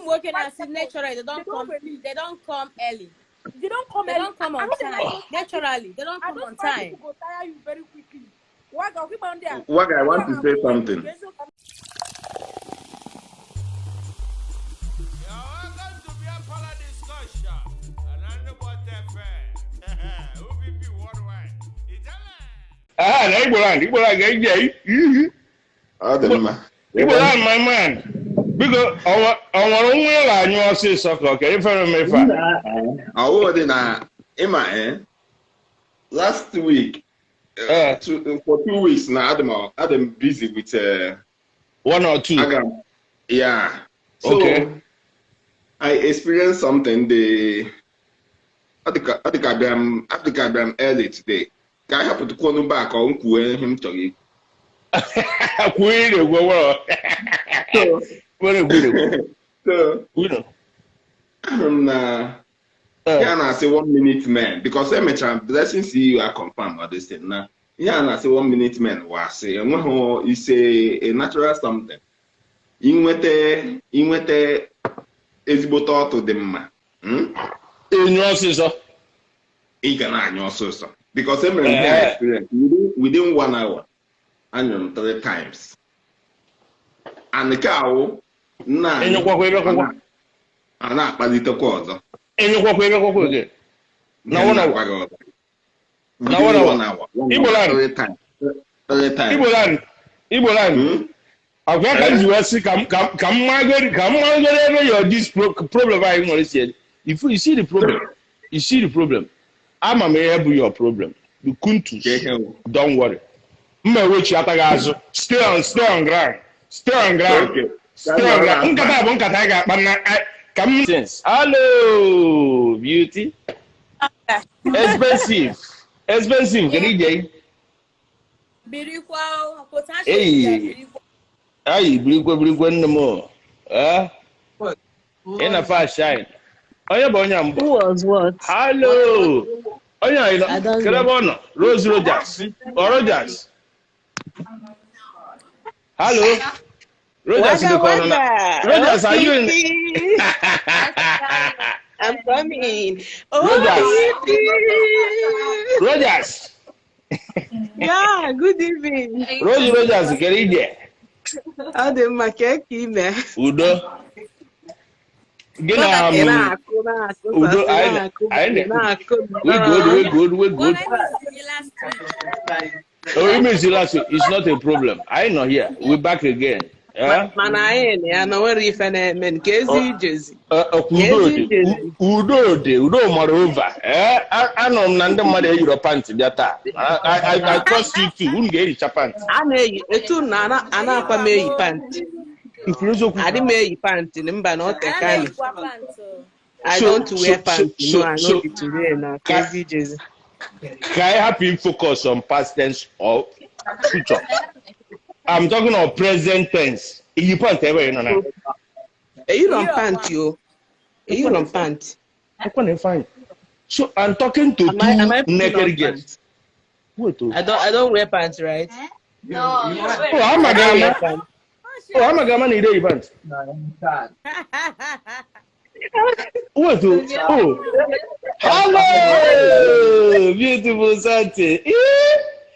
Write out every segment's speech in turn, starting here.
working as naturally. They don't come early. They don't come on time. Naturally, they don't come on time. People go tire you very quickly. What guy, I want to say something. My man. Because our only line you say soccer, okay? If I remember, last week, for 2 weeks now, I'm busy with 1 or 2. Yeah. So okay. I experienced something I think I'm early today. Can I happen to call him back or him to you? Yeah, I say 1 minute man because I'm blessing see you are confirmed or this thing now. Yeah, I say 1 minute man was say you say a natural something. In with the ezigbo to them. In your sister. In your sister. Because I'm experience within 1 hour and 3 times. And the cow na and palito cosa. And you walk again. Now 1 hour. Now 1 hour. Ibolan. I can't you see come your this problem I want to say. If you see the problem, I'm a help your problem. You couldn't don't worry. Stay on ground. Hello, beauty. Expensive. Hey. Aye, bring no more. In a fast shine. Who was what? Hello. Carabono. Rose Rogers. Hello. Rogers in the corner. Rogers, are you in? I'm coming. Rogers. Yeah, good evening. Rogers, get in there. How the makeki me? Udo. We good. Oh, you missed last week. It's not a problem. I know here. We're back again. Man, I know where if an men Casey Jersey. Udo, moreover. I know Nanda Mother your pants that I trust you too. Wouldn't get your pants. I may a Nana, Anna, may pant. I didn't make pants in them, but not a kind. I don't wear pants. No, I know it today now. Casey Jersey. Can I help you focus on past tense or future? I'm talking of present tense. You pant ever, you know. You don't pant, you. You don't pant. I can't find. So I'm talking to two naked girls. I don't wear pants, right? No. Oh, I'm a gamma. Oh, I'm a gamma. Need a pants. What? Oh, hello, beautiful Santi.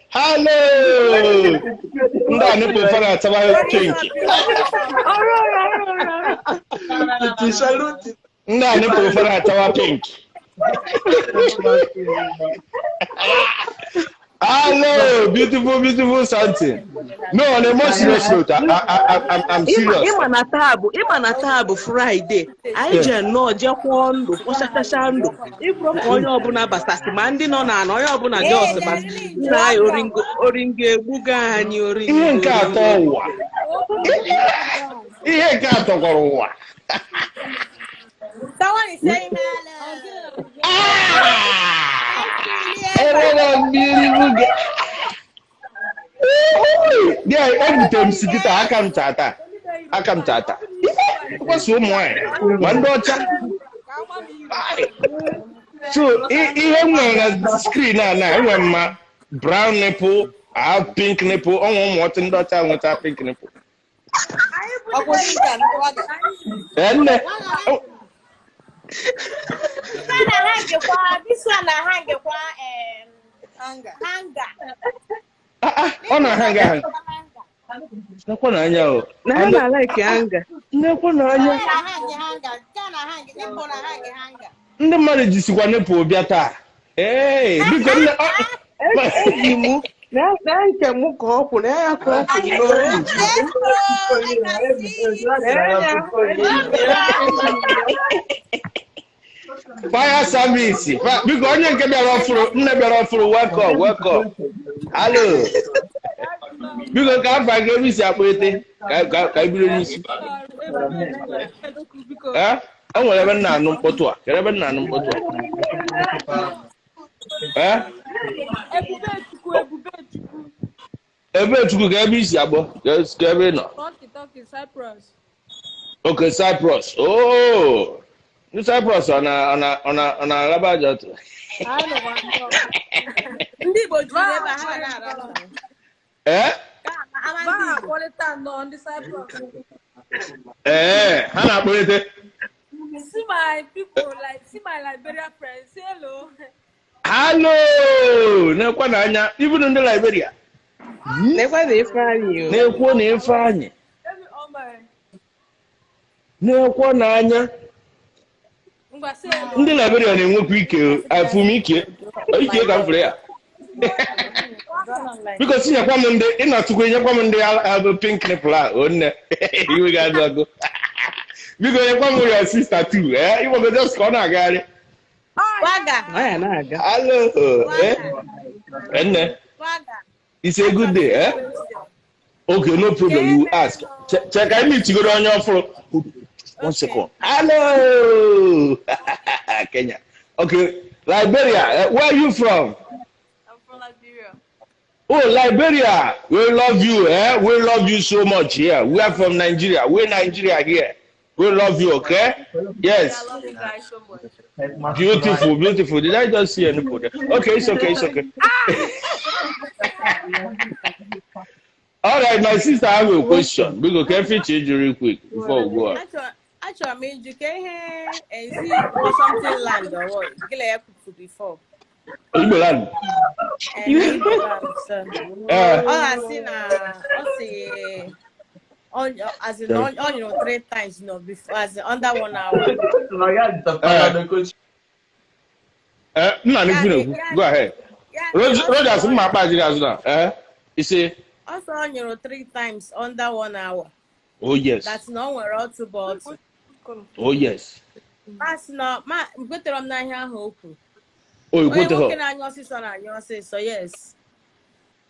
Hello. Ndani kufanya tawa pink. Ndani kufanya tawa pink. Hello, beautiful Santi. No, on a more serious note, I'm serious. Imanatabu Friday. I just know Japan, Osakashando. If from Oyo Buna Basasi, Mandi no na Oyo Buna Joseph, Nai Oringe, Buga, and Yoring. He can't talk. Someone is saying hello. Yeah, every time Sikita, I come tata. What's one one daughter? So, even when the screen now, when my brown nipple, I have pink nipple, I want daughter with a pink nipple. Opposition. Enne. This one I hang hanger. Ona hanga. Nakwa na anya o. Na ha na like anga. Nakwa na anya. Ndị mmadụ jisikwa nepo bịa taa. Biko nne Eji mụ na nke mụ ka ọ kwụ na ya ka ọ kwụ n'oyi. Fire service. Biko onye nke bịara ọfụrụ, nne bịara ọfụrụ, welcome. Hello. Biko ka afa ga ebe isi akpọete ka ibiro n'isi. O nwere ebe nna anụ mkpọtụ a. Kere ebe nna anụ mkpọtụ a. Ebe Chukwu ka ebe isi agbọ. Ka ebe nọ. Cyprus. Okay, Cyprus. Oh. Ní Cyprus ọ na-araba aja otu. Ndị Igbo juru ebe ha na-araba. Ha na-akpọlite. See my people, see my Liberian friends. Say hello. Hello! Na-ekwe n'anya, even ndị Liberia. Na-ekwe na ife anyị. Na-ekwe na ife anyị. Na-ekwe n'anya. Ndị Liberia na-enwekwa ike afụmike ka m fere ya. Biko sinyekwa m ndị ị na-atụkwa enyekwa m ndị abụ pink nipple a onne iwe ga-adụ agụ. Biko nyekwa m your sister too. Ịgbago just ka ọ na-agagharị. Ọ na-aga. Hello. Enne. It's a good day, Okay, no problem. You ask. Check I meet you on your floor. 1 second. Hello. Kenya. Okay. Liberia. Where are you from? I'm from Liberia. Oh, Liberia. We love you. We love you so much here. We are from Nigeria. We're Nigeria here. We love you, okay? Yes. I love you guys so much. Beautiful. Did I just see any photo? Okay, it's okay. All right, my sister, I have a question. We go carefully change real quick before we go on. Actually, I mean, you can hear and see something land or what? Get a cook before. Igbo land. All I see now, as in on 3 times, before as under 1 hour. Go ahead. Rogers, my page now. You see. Also on 3 times under 1 hour. Oh yes. That's not where all to but. Oh yes. That's not my good on na hope. Oh, you go to her. So yes.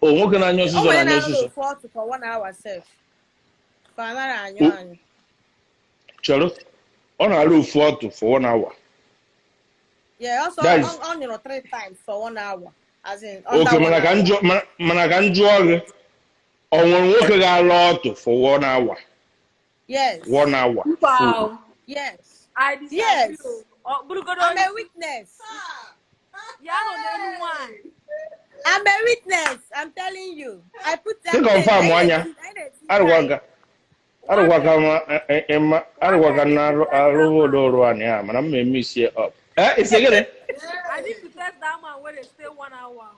Oh, what can I know? For 1 hour self. For another Chalo. On a roof for 1 hour. Yeah, also on 3 times for 1 hour. As in okay, man, jog. On one work a lot for 1 hour. Yes. 1 hour. Wow. Yes. Yes. I'm a witness. Yeah, I'm a witness. I'm telling you. I put that. Confirm one. I don't work. I'm miss here up. It's again. I need to test that man where they stay 1 hour.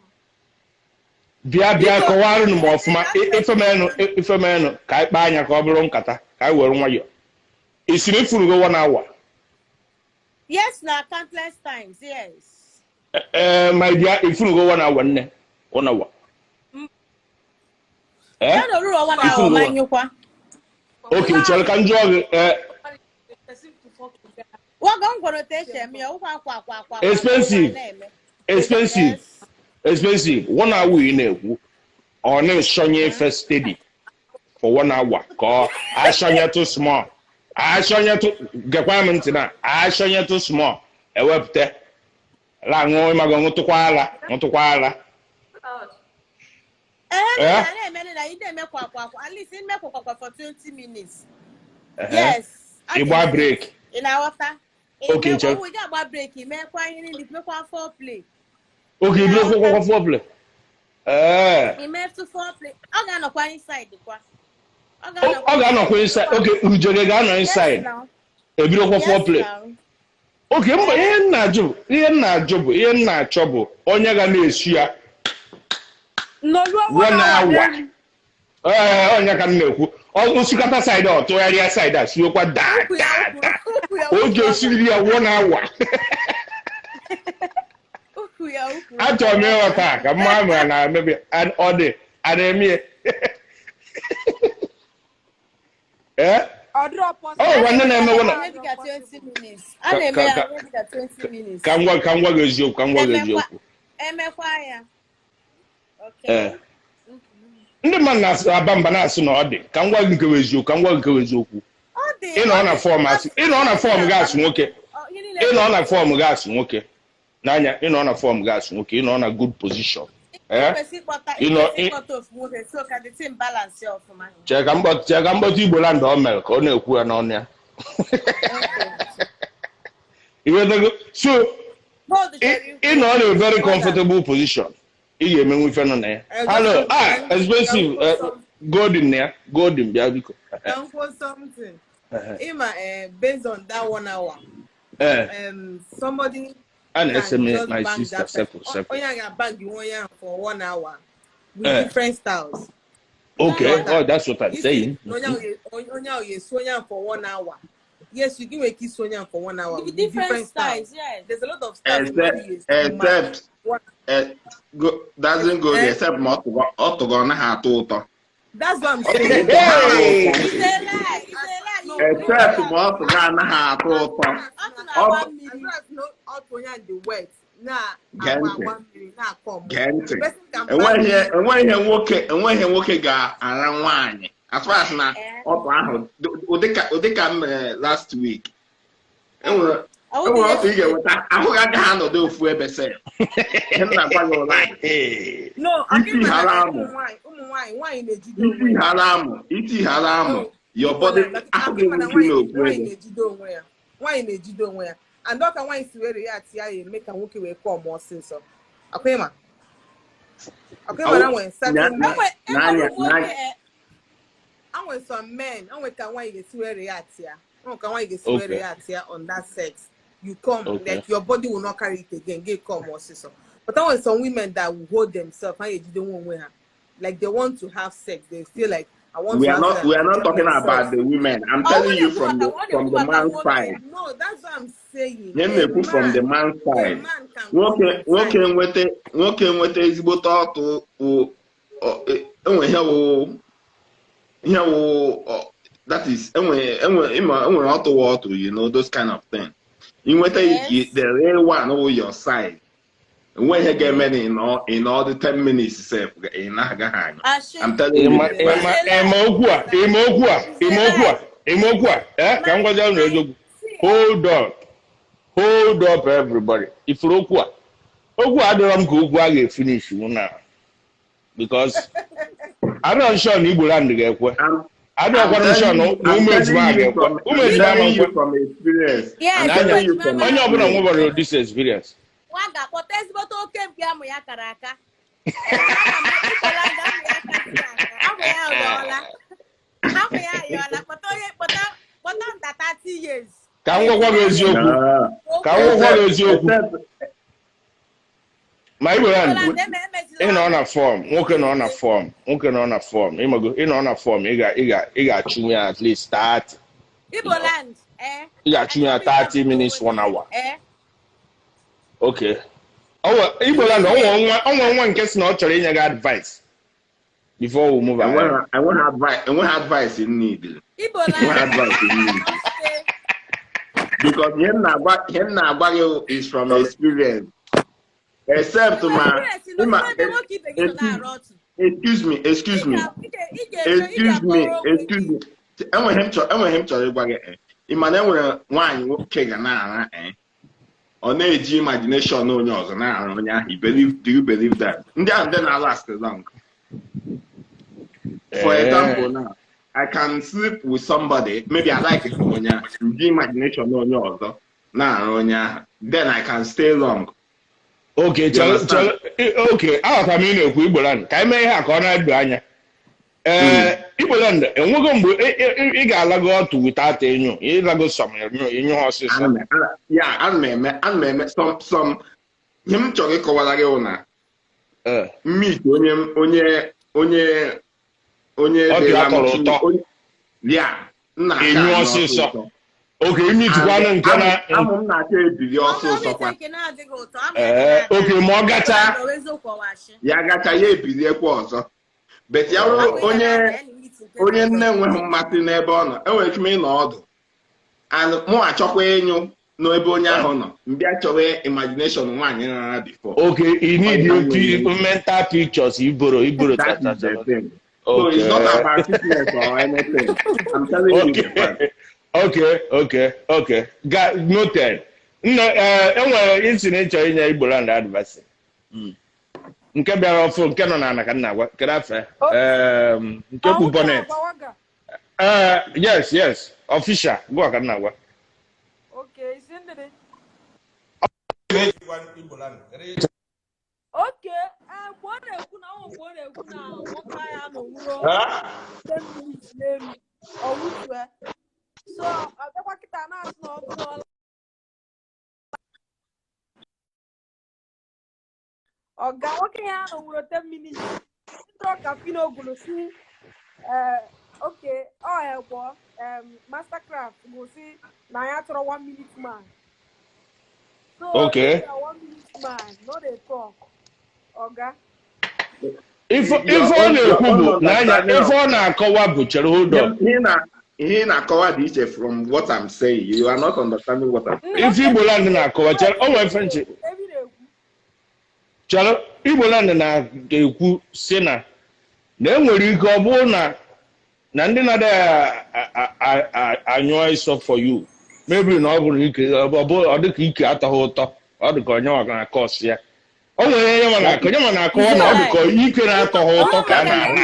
Bia kọwara m ọfụma ife menụ ka anyị kpaa anya ka ọ bụrụ nkata ka anyị were nwayọ. Isiri ifuru go 1 hour. Yes, na countless times, yes. My dear, ifuru go 1 hour nne. 1 hour. Ya no ru 1 hour manyukwa. Okay, chọrọ ka njọ gị expensive 1 hour ị na-ekwu ọ na-esonye first steady for 1 hour ka ashonye too small ashonye too gekwa m ntị na ashonye too small ewepụta la ṅụọ ma ṅụtụkwa ala at least in for 20 minutes. Yes. Igba break. In our water. Okay, we got about break. He make one in the foreplay. Okay, you go foreplay. He made to foreplay. I'm gonna go inside the qua. ọ ga-anọkwa inside. Okay, ujege ga-anọ inside. Ebidokwa foreplay. Okay, mba ihe nna achọ bụ onye ga na-esu ya. One hour. Onye ka m na-ekwu. Osikata side ọ tụgharịa side a siokwa daa. Oge osiri ya 1 hour. Achọrọ m ịghọta ka mma ahụ na-emebi ọ dị a na-eme nwanne na-eme ka m gwa gị eziokwu ndị mmadụ na-aba mba na-asị na ọ dị ka m gwa gị nkewa eziokwu ịnọ na fọm gasị nwoke n'anya ịnọ na fọm gasị nwoke ịnọ na good position cheka mgbọta Igbo land o mere ka ọ na-ekwu ya n'ọnụ ya so ịnọ na a very comfortable position ị ga-emenwu ife nọ na ya hello expensive golden bịa biko based on that 1 hour somebody and SMS my sister separate. Bank for 1 hour with different styles. Okay, that's what I'm saying. For 1 hour. Yes, you give a kiss for 1 hour with different styles. Yes, there's a lot of styles. Except doesn't go there except not to go on a total. That's what I'm saying. Except more to Ghana half total. Enweghị nwoke ga-ara nwaanyị as far as na ọtụ ahụ ụdịka mere last week enwere ọtụ ị ga-enweta ahụ agaghị anọdụ ofu ebe se na-agwa gị ụla iti hara amụ your body ahụ ga-enwekwu n'okwu ebe nwaanyị na-ejide onwe ya and ọka nwaanyị si were ya ati ya eme ka nwoke wee kọọ ma ọsịsọ akwema na nwere some men onwe ka nwaanyị ga-esi were ya ati ya on that sex you come like your body will not carry it again get come ọsịsọ but I want some women that will hold themselves ha ejide onwe ha like they want to have sex they feel like we are not talking about the women. I'm telling you from the man's side. No, that's what I'm saying. From the man's side. Nwoke nwete ezigbo thought that is enwe auto you know those kind of things. You nwete the real one over your side. When you get many in all the 10 minutes, safe in Nagahan. I'm telling you. Hold up, everybody. If you look I don't go finish now. Because I don't show Igbo land again. I don't want to show no from experience. Yeah, this experience. Waga potezi boto oke mpia mu ya karaka. Amu ya yola poto nda 30 years. Ka ngwa eziokwu. My brother, on a form, nwoke on a form. Imago on a form, you got you at least 30. Igbo land, You got you 30 minutes 1 hour. Okay. Igbo land, one gets not telling you advice before we move on. I want advice in need. Igbo land. Because him na is from experience. Except excuse me. Enwe him chọrọ ịgwa gị ịma na enwere nwaanyị nwoke ga na-ara ọ na-eji imagination onye ọzọ na-arụ onye ahụ do you believe that ndị ahụ ndị na-last long for example now I can sleep with somebody maybe I like it onye ahụ the imagination onye ọzọ na-arụ onye ahụ then I can stay long. Okay, okay. Aghọtara m ị na-ekwu Igbo land ka eme ihe a ka ọ na-edo anya Igbo Igboland enwego mgbe ị ga-alago otu without enyo ịlago some enyo ọsịsọ. Yeah, ana m eme some ihe m chọrọ ịkọwara gị ụna meet onye dịla m ya nna enyo ọsịsọ. Okay, meet kwanụ nke na ahụ m na-achọ ebili ọsịsọ kwa. Okay, ma ọ gacha ya gacha ya ebiliekwa ọzọ. Bet ya ruo onye nne enweghị mmasị n'ebe ọ nọ enwere ike ịnọ ọdụ and mụ achọkwa enyo n'ebe onye ahụ nọ mbịa chọwa imagination nwaanyị nara before. Okay, you need mental pictures iboro that is the thing. So it's not about fitness or anything. I'm telling you the fact. Okay. Got noted. No, enwere incident chọrọ inye Igboland advice. Nke bịara ọfụ nke nọ na anaka nna gwa kere afa nke bụ bonnet. Yes, official gwa ka nna gwa. Okay, sindere. Okay, gbọ́dọ̀ ekwu na ọ gbọ́dọ̀ ekwu na nwoke ya no nwuro. 10 minutes n'elu. Ọwụtue. So, ọbịakwa kịta na-asụ na ọgụ n'ọla. Ọga nwoke ya no nwuro 10 minutes. Ndị ọka fino ogolo si okay, ọ egbo Mastercraft gosi na ya chọrọ 1 minute man. So, okay. 1 minute man, no dey talk. Oga. If ọ na-ekwu bụ n'anya if ọ na-akọwa bụ chere hold on. Ihe na-akọwa dị iche from what I'm saying. You are not understanding what I'm saying. If Igboland na-akọwa chere o nwere French. Chere Igboland na-ekwu si na enwere ike ọ bụrụ na ndị na-adịghị anyụ ịsọ for you. Maybe na ọ bụrụ ike ọ dị ka ike atọghị ụtọ ọ dị ka onye nwa na-akọ ọsị ya. O nwere onye ma na-akọwa na ọ dị ka ike na-atọghị ụtọ ka a na-ala.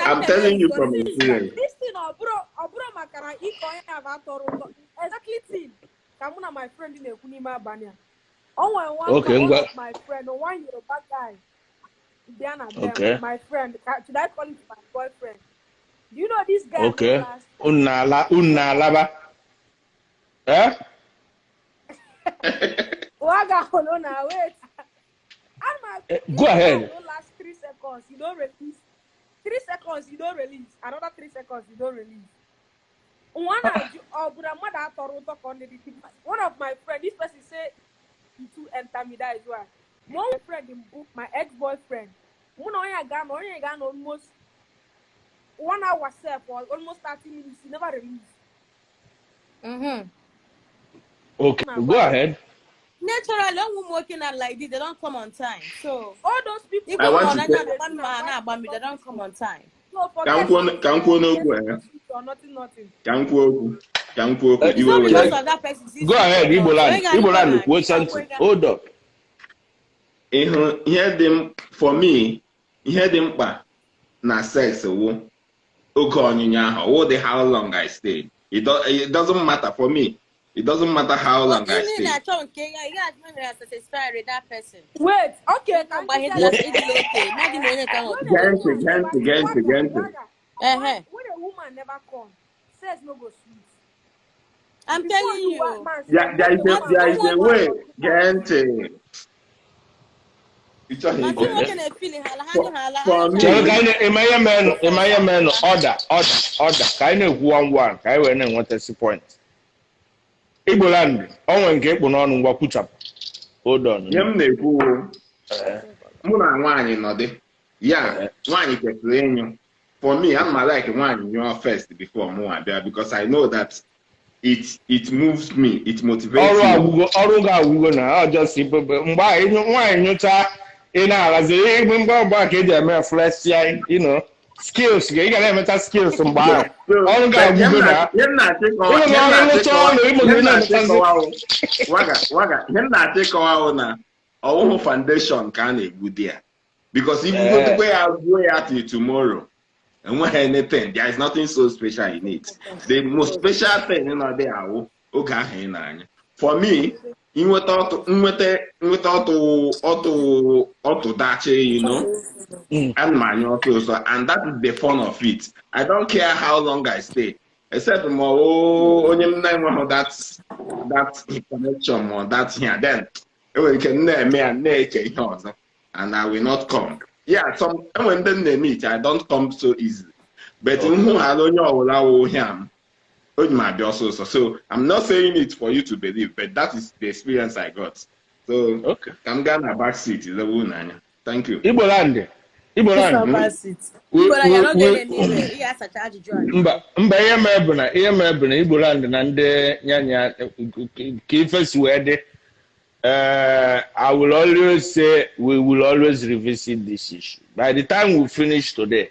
I'm telling you from experience. This thing ọbụrụ maka na ike onye na atọrọ ụtọ. Exactly thing ka mụ na my friend na-ekwu n'ime abalị a. O nwere one of my friend, one Yoruba guy. Okay. My friend, should I call him my boyfriend? Do you know this guy? Okay. Unalaba. Eh? Wait. Go ahead. Last 3 seconds, you don't release. 3 seconds, you don't release. Another 3 seconds, you don't release. One of my friends, this person said he too enter me, that is why. My friend, my ex-boyfriend, only got almost 1 hour or almost 30 minutes. He never released. Okay, go ahead. Naturally, when working out like this, they don't come on time. So all those people, they don't come on time. So nothing. Go ahead, Igboland, what's something? Hold up. For me, ihe dị mkpa na sex wo oge onyinye ahụ how long I stayed. It doesn't matter for me. It doesn't matter how long I stayed. Wait, okay. Gente. When a woman never comes, sex no go sweet. I'm telling you. There is a way. Gente. For me, order. Kind of one. I went and want to point. Igboland, onwe nke ekpo n'ọnụ ngwa kwuchapụ. Hold on. Yem na-ekwu mụ na nwaanyị nọdị. Ya, nwaanyị kwesịrị enyo. For me, I'm like nwaanyị nyụọ first before mụ abịa because I know that it moves me, it motivates me. Ọrụ ga-agwụgo na ọ just mgbe nwaanyị nyụcha ị na-ahazi mgbe ọgba ka eji eme flesh ya, you know. Skills, you gotta have skills from bar. All got you na our foundation can a good there. Because if you go to go at it tomorrow and when anything, there is nothing so special in it. The most special thing in there, okay, for me, you know, and my also, and that is the fun of it. I don't care how long I stay, except more that connection or that here. Then we can and I will not come. Yeah, and when then they meet, I don't come so easily. But in who I don't know him. So I'm not saying it for you to believe, but that is the experience I got. So I'm gonna back seat is the one. Thank you. Igbo land. Mba ihe ma bụ na Igbo land na ndị nyanya ka ife si wee dị. I will always say we will always revisit this issue. By the time we finish today.